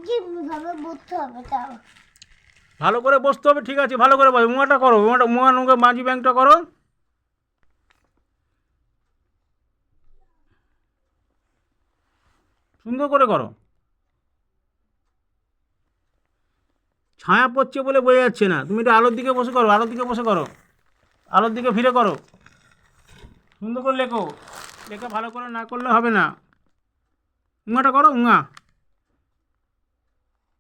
কিভাবে বসতে হবে তাও? ভালো করে বসতে হবে, ঠিক আছে, ভালো করে বসো। মুয়াটা করো, মুয়া নুঙ্গে মাঝি ব্যাংকটা করো। সুন্দর করে করো। ছায়া পড়ছে বলে বোঝা যাচ্ছে না, তুমি এটা আলোর দিকে বসে করো, আলোর দিকে বসে করো, আলোর দিকে ফিরে করো। সুন্দর করে লেখো, লেখা ভালো করে না করলে হবে না। উঙাটা করো, উঙা।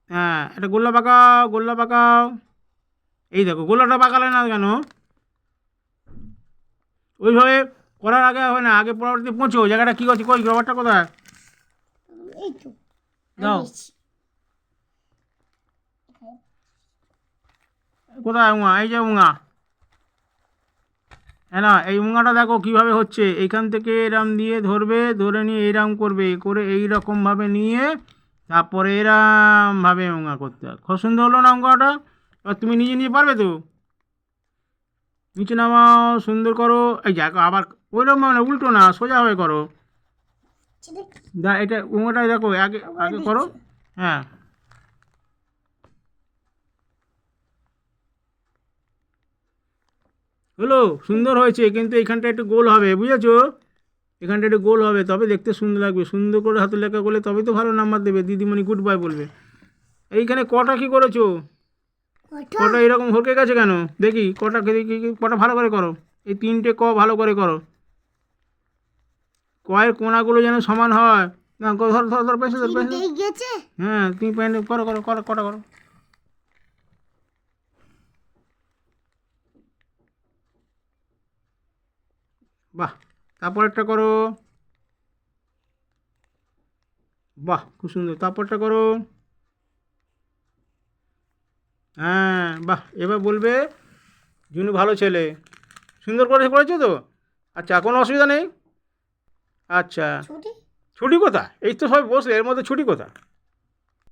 হ্যাঁ, এটা গোল্লা পাকাও, গোল্লা পাকাও। এই দেখো, গোল্লাটা পাকালে না কেন? ওইভাবে করার আগে হবে না, আগে পরবর্তী পৌঁছো। জায়গাটা কী করছি, কই রবারটা কোথায়? এই তো দাও। আনিয়েছি। কোথায় উঙা? এই যে উঙা। হ্যাঁ না, এই উঙাটা দেখো কীভাবে হচ্ছে। এইখান থেকে এরাম দিয়ে ধরবে, ধরে নিয়ে এইরাম করবে, করে এই রকমভাবে নিয়ে তারপরে এরামভাবে উঙা করতে হয়। খুব সুন্দর হলো না উঙাটা? এবার তুমি নিজে নিজে পারবে তো? নিচে নামাও, সুন্দর করো। এই দেখো আবার ওইরকম মানে উল্টো না, সোজাভাবে করো। সেটা এটা উঙাটাই দেখো, আগে আগে করো। হ্যাঁ, হলো, সুন্দর হয়েছে, কিন্তু এখানটা একটু গোল হবে, বুঝেছো? এখানটা একটু গোল হবে, তবে দেখতে সুন্দর লাগবে। সুন্দর করে হাতে লেখা করলে তবেই তো ভালো নাম্বার দেবে, দিদিমণি গুড বাই বলবে। এইখানে কটা কি করেছো? কটা? কটা এরকম হকে গেছে কেন? দেখি কটা, দেখি কটা ভালো করে করো। এই তিনটে ক ভালো করে করো, কয়ের কোনাগুলো যেন সমান হয়। না, ধর ধর ধর, পেঁচে ধর, পেঁচে ধর। তিনটেই গেছে। হ্যাঁ, তুমি প্যান্ট করো করো করো, কটা করো। বাহ, তারপরেরটা করো। বাহ, খুব সুন্দর, তারপরটা করো। হ্যাঁ, বাহ, এবার বলবে জুনু ভালো ছেলে। সুন্দর করে করেছো তো? আচ্ছা, কোনো অসুবিধা নেই। আচ্ছা, ছুটি। ছুটি কোথা? এই তো সবাই বসলে, এর মধ্যে ছুটি কোথা?